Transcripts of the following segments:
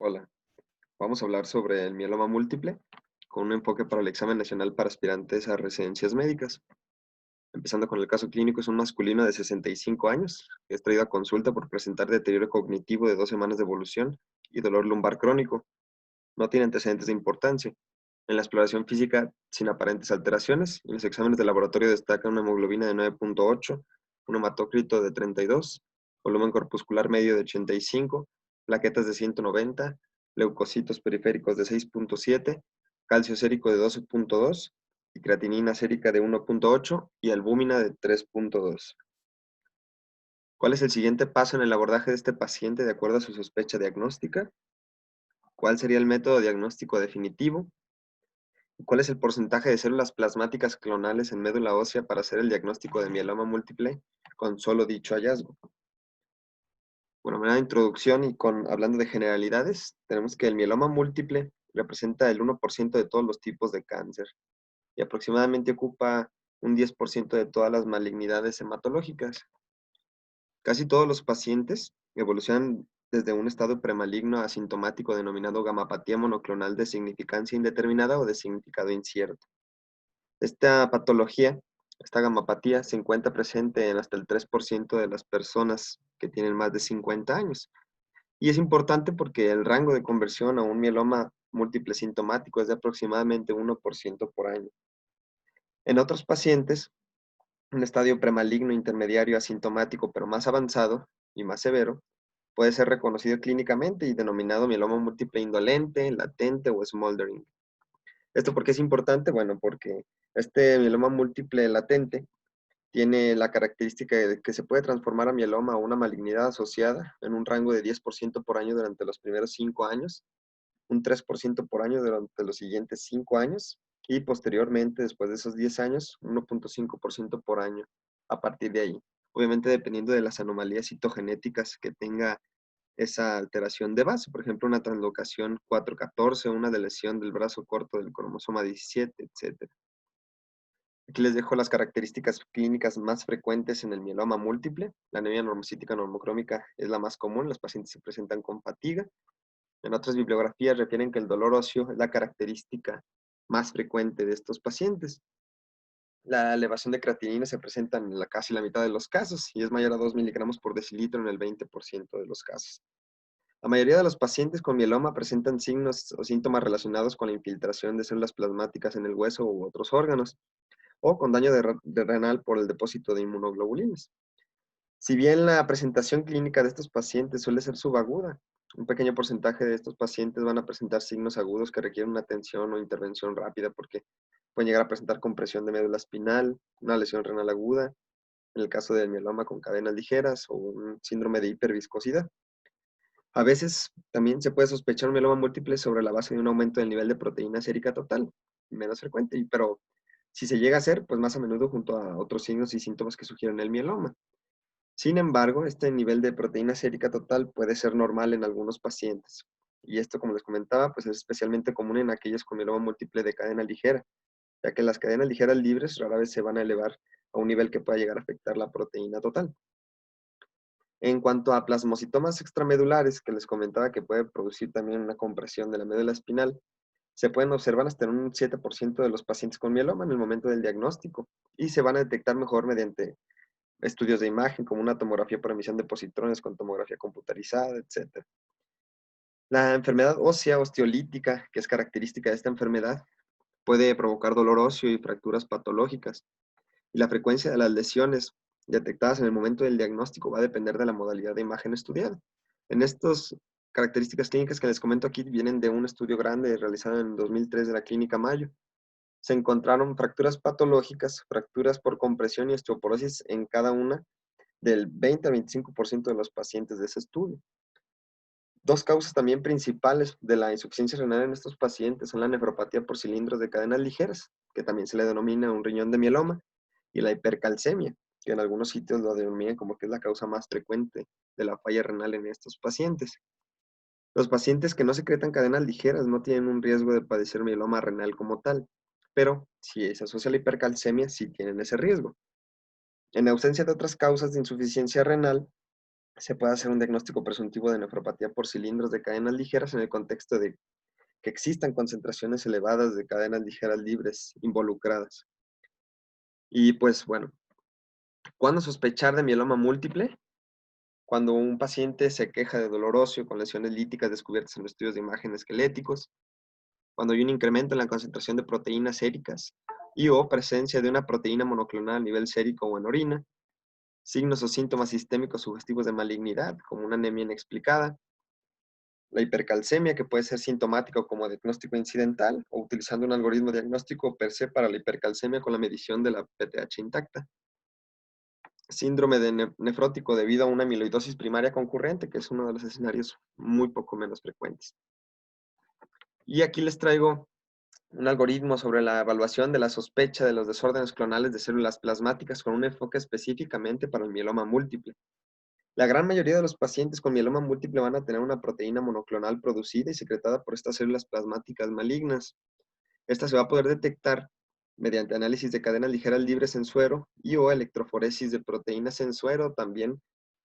Hola, vamos a hablar sobre el mieloma múltiple con un enfoque para el examen nacional para aspirantes a residencias médicas. Empezando con el caso clínico, es un masculino de 65 años que es traído a consulta por presentar deterioro cognitivo de 2 semanas de evolución y dolor lumbar crónico. No tiene antecedentes de importancia. En la exploración física, sin aparentes alteraciones, en los exámenes de laboratorio destaca una hemoglobina de 9.8, un hematócrito de 32, volumen corpuscular medio de 85, plaquetas de 190, leucocitos periféricos de 6.7, calcio sérico de 12.2 y creatinina sérica de 1.8 y albúmina de 3.2. ¿Cuál es el siguiente paso en el abordaje de este paciente de acuerdo a su sospecha diagnóstica? ¿Cuál sería el método diagnóstico definitivo? ¿Cuál es el porcentaje de células plasmáticas clonales en médula ósea para hacer el diagnóstico de mieloma múltiple con solo dicho hallazgo? Bueno, a manera de introducción y hablando de generalidades, tenemos que el mieloma múltiple representa el 1% de todos los tipos de cáncer y aproximadamente ocupa un 10% de todas las malignidades hematológicas. Casi todos los pacientes evolucionan desde un estado premaligno asintomático denominado gamapatía monoclonal de significancia indeterminada o de significado incierto. Esta patología, esta gamapatía, se encuentra presente en hasta el 3% de las personas que tienen más de 50 años. Y es importante porque el rango de conversión a un mieloma múltiple sintomático es de aproximadamente 1% por año. En otros pacientes, un estadio premaligno intermediario asintomático pero más avanzado y más severo puede ser reconocido clínicamente y denominado mieloma múltiple indolente, latente o smoldering. ¿Esto por qué es importante? Bueno, porque este mieloma múltiple latente tiene la característica de que se puede transformar a mieloma o una malignidad asociada en un rango de 10% por año durante los primeros 5 años, un 3% por año durante los siguientes 5 años y posteriormente, después de esos 10 años, 1.5% por año a partir de ahí. Obviamente dependiendo de las anomalías citogenéticas que tenga esa alteración de base, por ejemplo, una translocación 414, una lesión del brazo corto del cromosoma 17, etcétera. Aquí les dejo las características clínicas más frecuentes en el mieloma múltiple. La anemia normocítica normocrómica es la más común, los pacientes se presentan con fatiga. En otras bibliografías refieren que el dolor óseo es la característica más frecuente de estos pacientes. La elevación de creatinina se presenta en casi la mitad de los casos y es mayor a 2 miligramos por decilitro en el 20% de los casos. La mayoría de los pacientes con mieloma presentan signos o síntomas relacionados con la infiltración de células plasmáticas en el hueso u otros órganos, o con daño de renal por el depósito de inmunoglobulinas. Si bien la presentación clínica de estos pacientes suele ser subaguda, un pequeño porcentaje de estos pacientes van a presentar signos agudos que requieren una atención o intervención rápida porque pueden llegar a presentar compresión de médula espinal, una lesión renal aguda, en el caso del mieloma con cadenas ligeras o un síndrome de hiperviscosidad. A veces también se puede sospechar un mieloma múltiple sobre la base de un aumento del nivel de proteína sérica total, menos frecuente, pero si se llega a hacer, pues más a menudo junto a otros signos y síntomas que sugieren el mieloma. Sin embargo, este nivel de proteína sérica total puede ser normal en algunos pacientes. Y esto, como les comentaba, pues es especialmente común en aquellos con mieloma múltiple de cadena ligera, ya que las cadenas ligeras libres rara vez se van a elevar a un nivel que pueda llegar a afectar la proteína total. En cuanto a plasmocitomas extramedulares, que les comentaba que puede producir también una compresión de la médula espinal, se pueden observar hasta en un 7% de los pacientes con mieloma en el momento del diagnóstico y se van a detectar mejor mediante estudios de imagen como una tomografía por emisión de positrones con tomografía computarizada, etc. La enfermedad ósea osteolítica, que es característica de esta enfermedad, puede provocar dolor óseo y fracturas patológicas. Y la frecuencia de las lesiones detectadas en el momento del diagnóstico va a depender de la modalidad de imagen estudiada. En estas características clínicas que les comento aquí vienen de un estudio grande realizado en 2003 de la Clínica Mayo. Se encontraron fracturas patológicas, fracturas por compresión y osteoporosis en cada una del 20 al 25% de los pacientes de ese estudio. Dos causas también principales de la insuficiencia renal en estos pacientes son la nefropatía por cilindros de cadenas ligeras, que también se le denomina un riñón de mieloma, y la hipercalcemia, que en algunos sitios lo denominan como que es la causa más frecuente de la falla renal en estos pacientes. Los pacientes que no secretan cadenas ligeras no tienen un riesgo de padecer mieloma renal como tal, pero si se asocia a la hipercalcemia, sí tienen ese riesgo. En ausencia de otras causas de insuficiencia renal, se puede hacer un diagnóstico presuntivo de nefropatía por cilindros de cadenas ligeras en el contexto de que existan concentraciones elevadas de cadenas ligeras libres involucradas. Y pues bueno, ¿cuándo sospechar de mieloma múltiple? Cuando un paciente se queja de dolor óseo con lesiones líticas descubiertas en los estudios de imagen esqueléticos, cuando hay un incremento en la concentración de proteínas séricas y o presencia de una proteína monoclonal a nivel sérico o en orina, signos o síntomas sistémicos sugestivos de malignidad, como una anemia inexplicada, la hipercalcemia, que puede ser sintomática o como diagnóstico incidental, o utilizando un algoritmo diagnóstico per se para la hipercalcemia con la medición de la PTH intacta. Síndrome de nefrótico debido a una amiloidosis primaria concurrente, que es uno de los escenarios muy poco menos frecuentes. Y aquí les traigo un algoritmo sobre la evaluación de la sospecha de los desórdenes clonales de células plasmáticas con un enfoque específicamente para el mieloma múltiple. La gran mayoría de los pacientes con mieloma múltiple van a tener una proteína monoclonal producida y secretada por estas células plasmáticas malignas. Esta se va a poder detectar mediante análisis de cadenas ligeras libres en suero y o electroforesis de proteínas en suero, también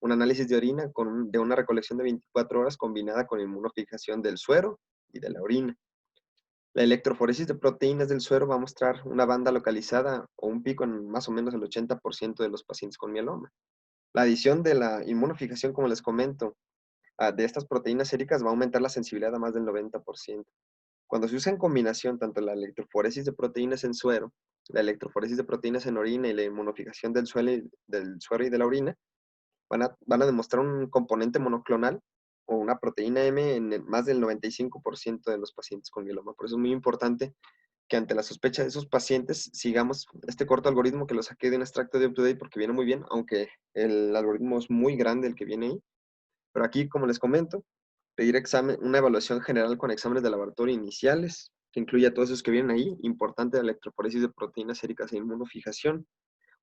un análisis de orina de una recolección de 24 horas combinada con inmunofijación del suero y de la orina. La electroforesis de proteínas del suero va a mostrar una banda localizada o un pico en más o menos el 80% de los pacientes con mieloma. La adición de la inmunofijación, como les comento, de estas proteínas séricas va a aumentar la sensibilidad a más del 90%. Cuando se usa en combinación tanto la electroforesis de proteínas en suero, la electroforesis de proteínas en orina y la inmunofijación del suero y de la orina, van a demostrar un componente monoclonal o una proteína M en más del 95% de los pacientes con mieloma. Por eso es muy importante que ante la sospecha de esos pacientes sigamos este corto algoritmo que lo saqué de un extracto de UpToDate porque viene muy bien, aunque el algoritmo es muy grande el que viene ahí. Pero aquí, como les comento, pedir una evaluación general con exámenes de laboratorio iniciales, que incluye a todos esos que vienen ahí, importante la electroforesis de proteínas séricas e inmunofijación,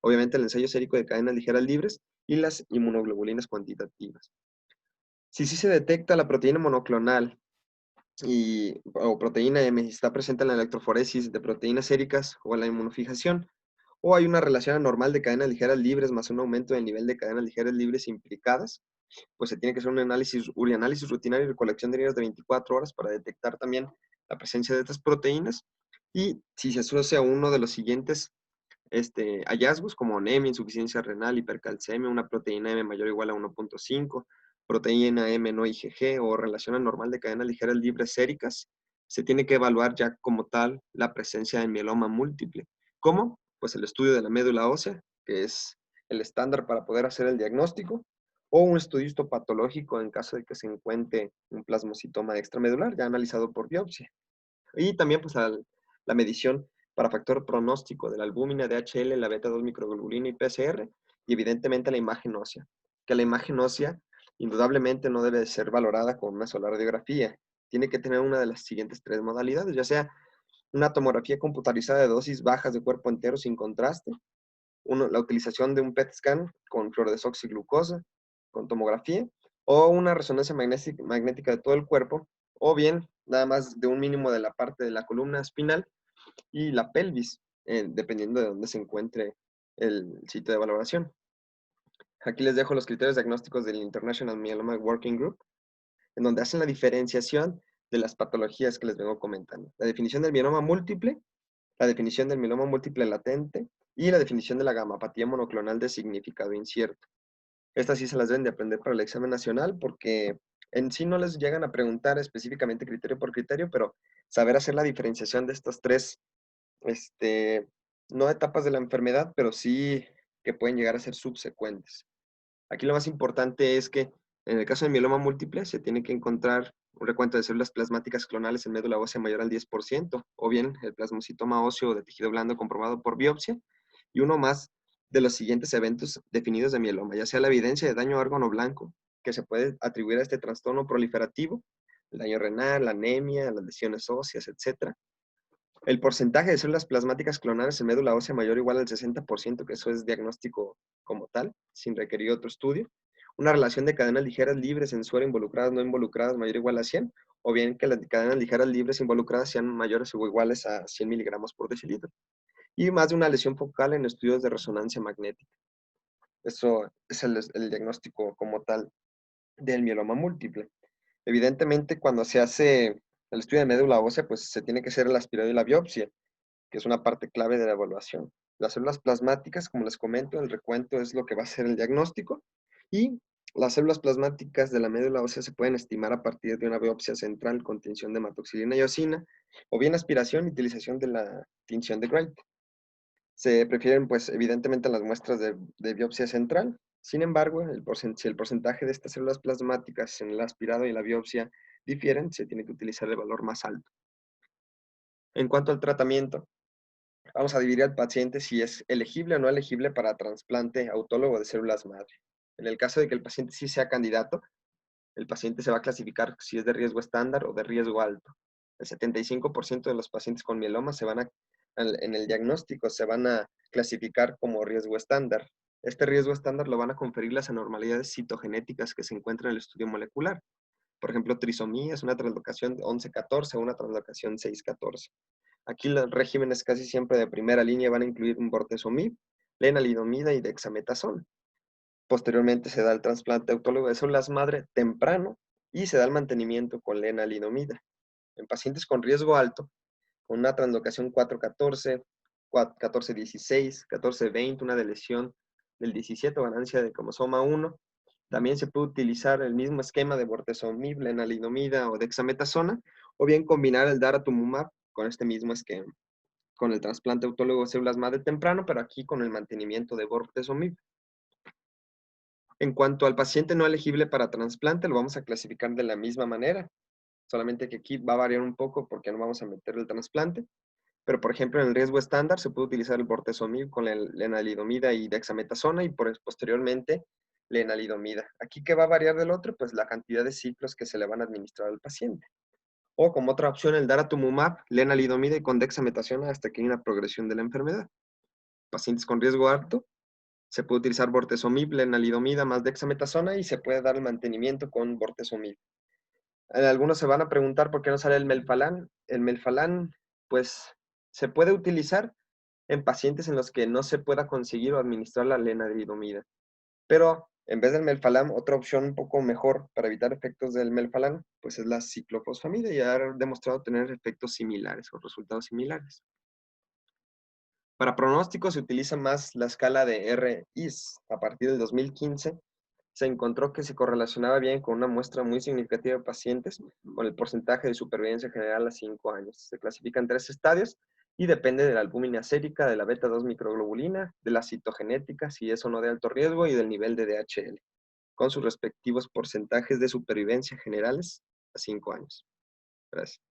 obviamente el ensayo sérico de cadenas ligeras libres y las inmunoglobulinas cuantitativas. Si sí se detecta la proteína monoclonal o proteína M, si está presente en la electroforesis de proteínas séricas o en la inmunofijación, o hay una relación anormal de cadenas ligeras libres más un aumento del nivel de cadenas ligeras libres implicadas, pues se tiene que hacer un urianálisis rutinario y recolección de heridas de 24 horas para detectar también la presencia de estas proteínas. Y si se asocia a uno de los siguientes hallazgos, como anemia, insuficiencia renal, hipercalcemia, una proteína M mayor o igual a 1.5, proteína M no IgG o relación anormal de cadenas ligeras libres séricas, se tiene que evaluar ya como tal la presencia de mieloma múltiple. ¿Cómo? Pues el estudio de la médula ósea, que es el estándar para poder hacer el diagnóstico, o un estudio histopatológico en caso de que se encuentre un plasmocitoma extramedular ya analizado por biopsia. Y también pues la medición para factor pronóstico de la albúmina, DHL, la beta-2 microglobulina y PCR, y evidentemente la imagen ósea, que la imagen ósea indudablemente no debe ser valorada con una sola radiografía. Tiene que tener una de las siguientes tres modalidades, ya sea una tomografía computarizada de dosis bajas de cuerpo entero sin contraste, la utilización de un PET scan con fluorodesoxiglucosa, con tomografía, o una resonancia magnética de todo el cuerpo, o bien nada más de un mínimo de la parte de la columna espinal y la pelvis, dependiendo de dónde se encuentre el sitio de valoración. Aquí les dejo los criterios diagnósticos del International Myeloma Working Group, en donde hacen la diferenciación de las patologías que les vengo comentando. La definición del mieloma múltiple, la definición del mieloma múltiple latente y la definición de la gamapatía monoclonal de significado incierto. Estas sí se las deben de aprender para el examen nacional porque en sí no les llegan a preguntar específicamente criterio por criterio, pero saber hacer la diferenciación de estas tres, no etapas de la enfermedad, pero sí que pueden llegar a ser subsecuentes. Aquí lo más importante es que en el caso del mieloma múltiple se tiene que encontrar un recuento de células plasmáticas clonales en médula ósea mayor al 10%, o bien el plasmocitoma óseo de tejido blando comprobado por biopsia, y uno más de los siguientes eventos definidos de mieloma, ya sea la evidencia de daño a órgano blanco, que se puede atribuir a este trastorno proliferativo, el daño renal, la anemia, las lesiones óseas, etc. El porcentaje de células plasmáticas clonales en médula ósea mayor o igual al 60%, que eso es diagnóstico como tal, sin requerir otro estudio. Una relación de cadenas ligeras libres en suero involucradas, no involucradas, mayor o igual a 100, o bien que las cadenas ligeras libres involucradas sean mayores o iguales a 100 miligramos por decilitro. Y más de una lesión focal en estudios de resonancia magnética. Eso es el diagnóstico como tal del mieloma múltiple. Evidentemente, cuando se hace el estudio de médula ósea, pues se tiene que hacer el aspirado y la biopsia, que es una parte clave de la evaluación. Las células plasmáticas, como les comento, el recuento es lo que va a ser el diagnóstico y las células plasmáticas de la médula ósea se pueden estimar a partir de una biopsia central con tinción de hematoxilina y eosina o bien aspiración y utilización de la tinción de Gray. Se prefieren, pues, evidentemente las muestras de biopsia central. Sin embargo, si el porcentaje de estas células plasmáticas en el aspirado y la biopsia difieren, se tiene que utilizar el valor más alto. En cuanto al tratamiento, vamos a dividir al paciente si es elegible o no elegible para trasplante autólogo de células madre. En el caso de que el paciente sí sea candidato, el paciente se va a clasificar si es de riesgo estándar o de riesgo alto. El 75% de los pacientes con mieloma en el diagnóstico se van a clasificar como riesgo estándar. Este riesgo estándar lo van a conferir las anormalidades citogenéticas que se encuentran en el estudio molecular. Por ejemplo, trisomía es una translocación 11-14 o una translocación 6-14. Aquí los regímenes casi siempre de primera línea van a incluir un bortezomib, lenalidomida y dexametasona. Posteriormente se da el trasplante autólogo de células madre temprano y se da el mantenimiento con lenalidomida. En pacientes con riesgo alto, con una translocación 4-14, 14-16, 14-20, una deleción del 17 o ganancia de cromosoma 1, también se puede utilizar el mismo esquema de bortezomib, lenalidomida o dexametasona, o bien combinar el daratumumab con este mismo esquema, con el trasplante autólogo de células madre temprano, pero aquí con el mantenimiento de bortezomib. En cuanto al paciente no elegible para trasplante, lo vamos a clasificar de la misma manera, solamente que aquí va a variar un poco porque no vamos a meter el trasplante. Pero, por ejemplo, en el riesgo estándar se puede utilizar el bortezomib con la lenalidomida y dexametasona y posteriormente lenalidomida. Aquí, ¿qué va a variar del otro? Pues la cantidad de ciclos que se le van a administrar al paciente. O como otra opción, el daratumumab, lenalidomida y con dexametasona hasta que hay una progresión de la enfermedad. Pacientes con riesgo alto, se puede utilizar bortezomib, lenalidomida más dexametasona y se puede dar el mantenimiento con bortezomib. Algunos se van a preguntar por qué no sale el melfalán. El melfalán, pues, se puede utilizar en pacientes en los que no se pueda conseguir o administrar la lenalidomida. Pero en vez del melfalán, otra opción un poco mejor para evitar efectos del melfalán, pues es la ciclofosfamida y ha demostrado tener efectos similares o resultados similares. Para pronóstico se utiliza más la escala de RIS. A partir del 2015 se encontró que se correlacionaba bien con una muestra muy significativa de pacientes con el porcentaje de supervivencia general a 5 años. Se clasifica en 3 estadios y depende de la albúmina sérica, de la beta-2 microglobulina, de la citogenética, si es o no de alto riesgo, y del nivel de DHL, con sus respectivos porcentajes de supervivencia generales a 5 años. Gracias.